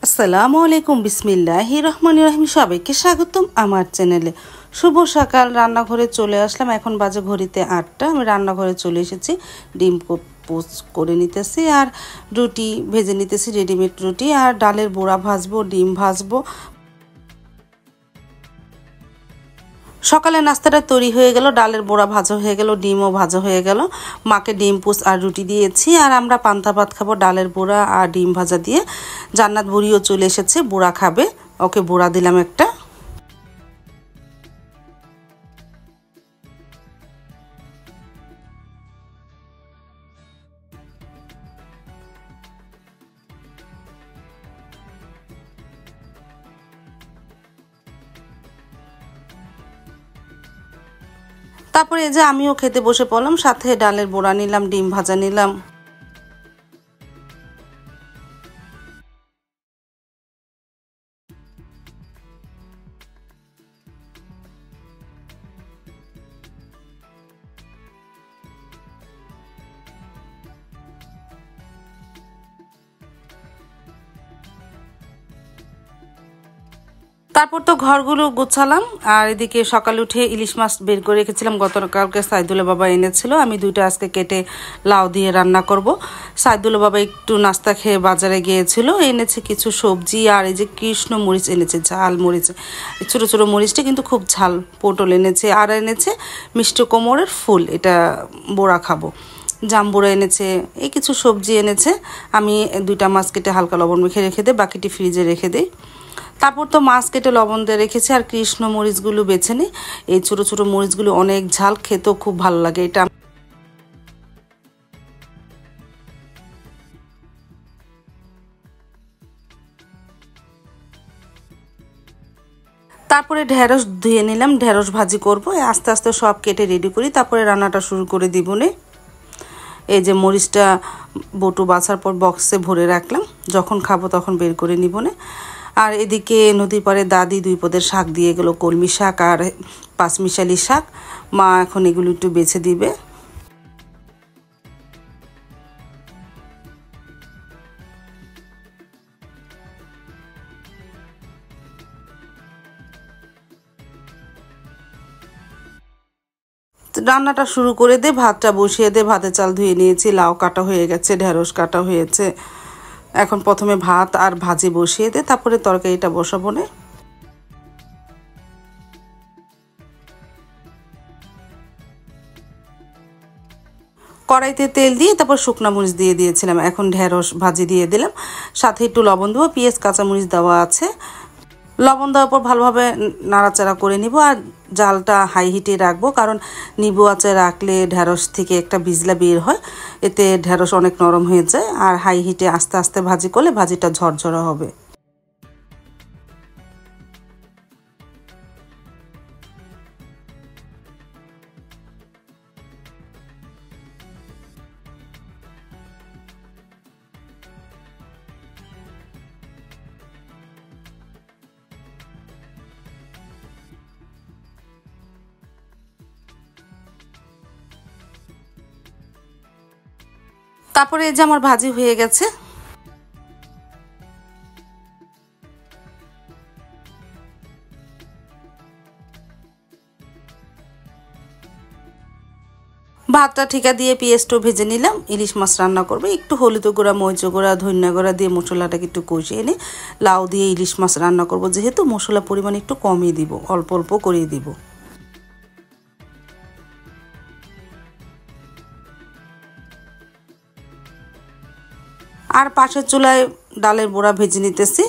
আসসালামু আলাইকুম বিসমিল্লাহির রহমানির রহিম। সবাইকে স্বাগতম আমার চ্যানেলে। শুভ সকাল। রান্নাঘরে চলে আসলাম। এখন বাজে ঘড়িতে 8টা। আমি রান্নাঘরে চলে এসেছি। ডিম পোস্ট করে নিতেছি আর রুটি ভেজে নিতেছি, রেডিমেড রুটি। আর ডালের বড়া ভাজবো, ডিম ভাজবো। সকালে নাস্তাটা তৈরি হয়ে গেল, ডালের বড়া ভাজা হয়ে গেল, ডিমও ভাজা হয়ে গেল। মাকে ডিম পোস্ট আর রুটি দিয়েছি। আর আমরা পান্তা ভাত খাবো ডালের বড়া আর ডিম ভাজা দিয়ে। জান্নাত বুড়িও চলে এসেছে, বড়া খাবে, ওকে বড়া দিলাম একটা। তারপরে এই যে আমিও খেতে বসে পড়লাম, সাথে ডালের বড়া নিলাম, ডিম ভাজা নিলাম। তারপর তো ঘরগুলো গোছালাম। আর এদিকে সকালে উঠে ইলিশ মাছ বের করে রেখেছিলাম, গতকালকে সাইদুল্লাহ বাবা এনেছিল। আমি দুইটা আজকে কেটে লাউ দিয়ে রান্না করব। সাইদুল্লাহ বাবা একটু নাস্তা খেয়ে বাজারে গিয়েছিল, এনেছে কিছু সবজি। আর এই যে কৃষ্ণ মরিচ এনেছে, ঝাল মরিচ, ছোটো ছোটো মরিচটা কিন্তু খুব ঝাল। পটল এনেছে, আর এনেছে মিষ্টি কোমরের ফুল, এটা বড়া খাবো। জাম্বুরা এনেছে, এই কিছু সবজি এনেছে। আমি দুইটা মাছ কেটে হালকা লবণ মেখে রেখে দিই, বাকিটি ফ্রিজে রেখে দিই। তারপর তো মাছ কেটে লবণ দিয়ে রেখেছি। আর কৃষ্ণ মরিচগুলো বেছে নিই। এই ছোটো ছোটো মরিচগুলো অনেক ঝাল, খেতেও খুব ভালো লাগে এটা। তারপরে ঢেঁড়স ধুয়ে নিলাম, ঢেঁড়স ভাজি করব। আস্তে আস্তে সব কেটে রেডি করি, তারপরে রান্নাটা শুরু করে দিবনে। এই যে মরিচটা বটু বাছার পর বক্সে ভরে রাখলাম, যখন খাবো তখন বের করে নিবনে। আর এদিকে নদীর পাড়ে দাদি 2 পদের শাক দিয়ে গেলো, কলমি শাক আর পাঁচমিশালি শাক। মা এখন এগুলো একটু বেছে দিবে। রান্নাটা শুরু করে দে, ভাতটা বসিয়ে দে। ভাতের চাল ধুয়ে নিয়েছি, লাউ কাটা হয়ে গেছে, ঢেঁড়স কাটা হয়েছে। এখন প্রথমে ভাত আর ভাজি বসিয়ে দে, তারপরে তরকারিটা বসাবো না। কড়াইতে তেল দিয়ে তারপর শুকনা মরিচ দিয়ে দিয়েছিলাম। এখন ঢেঁড়স ভাজি দিয়ে দিলাম, সাথে একটু লবণ দেবো, পেঁয়াজ কাঁচামরিচ দেওয়া আছে। লবণ দেওয়ার পর ভালোভাবে নাড়াচাড়া করে নিব। আর জালটা হাই হিটে রাখবো, কারণ নিবু আঁচে রাখলে ঢেঁড়স থেকে একটা বিজলা বের হয়, এতে ঢেঁড়স অনেক নরম হয়ে যায়। আর হাই হিটে আস্তে আস্তে ভাজি করলে ভাজিটা ঝরঝরা হবে। তারপরে এই যে আমার ভাজি হয়ে গেছে। ভাতটা ঠিকা দিয়ে পেঁয়াজটাও ভেজে নিলাম। ইলিশ মাছ রান্না করবো, একটু হলুদ গুঁড়া, মরিচ গুঁড়া, ধনিয়া গুঁড়া দিয়ে মশলাটাকে একটু কষিয়ে নিই। লাউ দিয়ে ইলিশ মাছ রান্না করব, যেহেতু মশলা পরিমাণ একটু কমই দিব, অল্প অল্প করেই দিব। আর পাশের চুলায় ডালের বড়া ভেজে নিতেছি।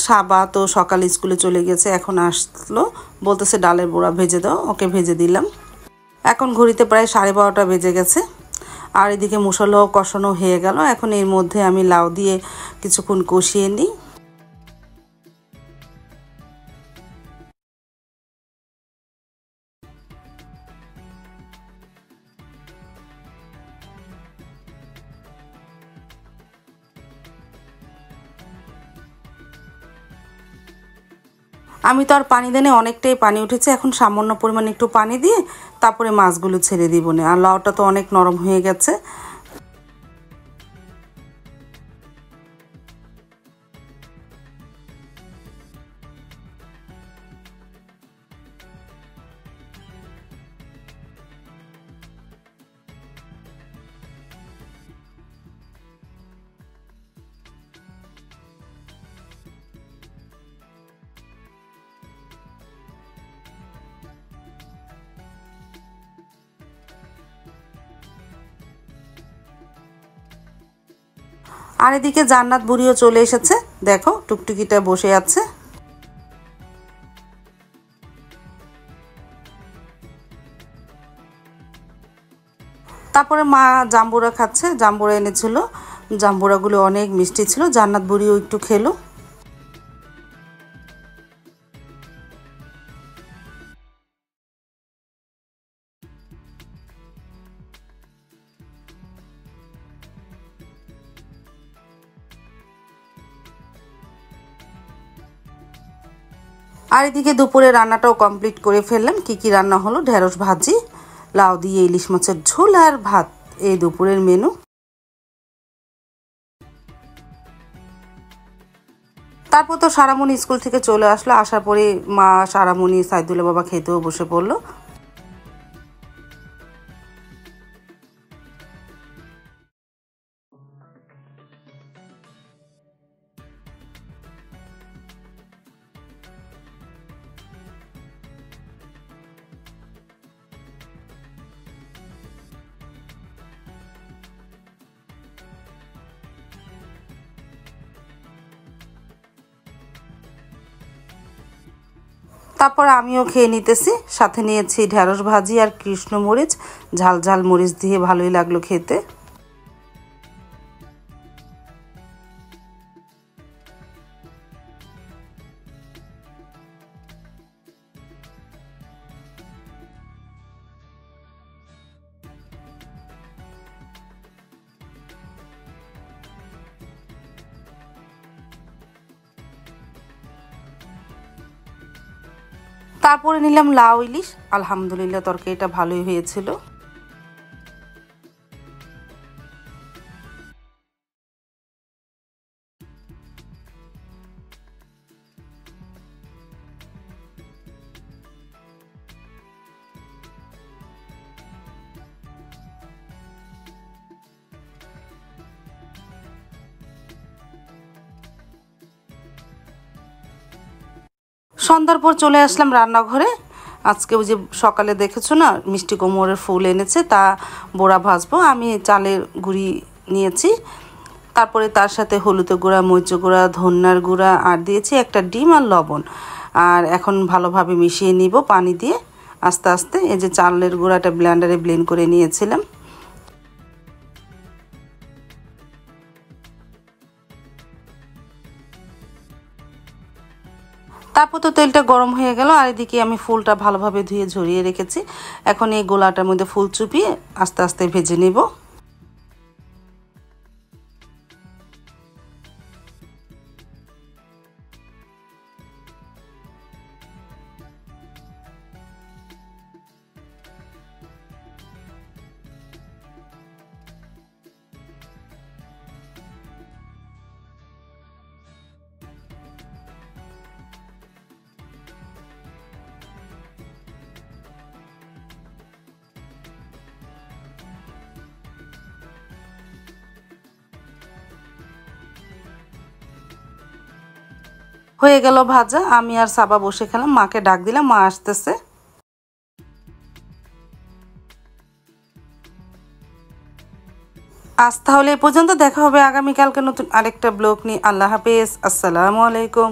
সাবা তো সকালে স্কুলে চলে গেছে, এখন আসলো, বলতেছে ডালের বড়া ভেজে দাও, ওকে ভেজে দিলাম। এখন ঘড়িতে প্রায় 12:30 বেজে গেছে। আর এদিকে মশলাও কষানো হয়ে গেল। এখন এর মধ্যে আমি লাউ দিয়ে কিছুক্ষণ কষিয়ে নিই। আমি তো আর পানি দেনে অনেকটাই পানি উঠেছে, এখন সামান্য পরিমাণে একটু পানি দিয়ে তারপরে মাছগুলো ছেড়ে দিব না। আর লাউটা তো অনেক নরম হয়ে গেছে। আর এদিকে জান্নাত বুড়িও চলে এসেছে, দেখো টুকটুকিটা বসে আছে। তারপরে মা জাম্বুরা খাচ্ছে, জাম্বুরা এনেছিল, জাম্বুরাগুলো অনেক মিষ্টি ছিল, জান্নাত বুড়িও একটু খেলো। আর এদিকে দুপুরে রান্নাটাও কমপ্লিট করে ফেললাম। কি কি রান্না হলো, ঢেঁড়স ভাজি, লাউ দিয়ে ইলিশ মাছের ঝোল আর ভাত, এই দুপুরের মেনু। তারপর তো সারামণি স্কুল থেকে চলে আসলো, আসার পরে মা সারামণি সাইদুল্লাহ বাবা খেতেও বসে পড়লো। তারপর আমিও খেয়ে নিতেছি, সাথে নিয়েছি ঢেঁড়স ভাজি আর কৃষ্ণ মরিচ, ঝাল ঝাল মরিচ দিয়ে ভালোই লাগলো খেতে। তারপরে নিলাম লাউ ইলিশ, আলহামদুলিল্লাহ তরকারিটা ভালোই হয়েছিল। সন্ধ্যার পর চলে আসলাম রান্নাঘরে। আজকে ওই যে সকালে দেখেছো না মিষ্টি কুমড়োর ফুল এনেছে, তা বড়া ভাজবো। আমি চালের গুঁড়ি নিয়েছি, তারপরে তার সাথে হলুদের গুঁড়া, মরিচ গুঁড়া, ধন্যার গুঁড়া আর দিয়েছি একটা ডিম আর লবণ। আর এখন ভালোভাবে মিশিয়ে নিব পানি দিয়ে আস্তে আস্তে। এই যে চালের গুঁড়াটা ব্লেন্ডারে ব্লেন্ড করে নিয়েছিলাম। তারপর তো তেলটা গরম হয়ে গেল, আর এদিকে আমি ফুলটা ভালোভাবে ধুয়ে ঝরিয়ে রেখেছি। এখন এই গোলাটার মধ্যে ফুল চুপিয়ে আস্তে আস্তে ভেজে নেব। হয়ে গেল ভাজা, আমি আর সাবা বসে খেলাম, মাকে ডাক দিলাম, মা আসতেছে। আজ তাহলে এ পর্যন্ত, দেখা হবে আগামীকালকে নতুন আরেকটা ব্লগ নিয়ে। আল্লাহ হাফেজ, আসসালামু আলাইকুম।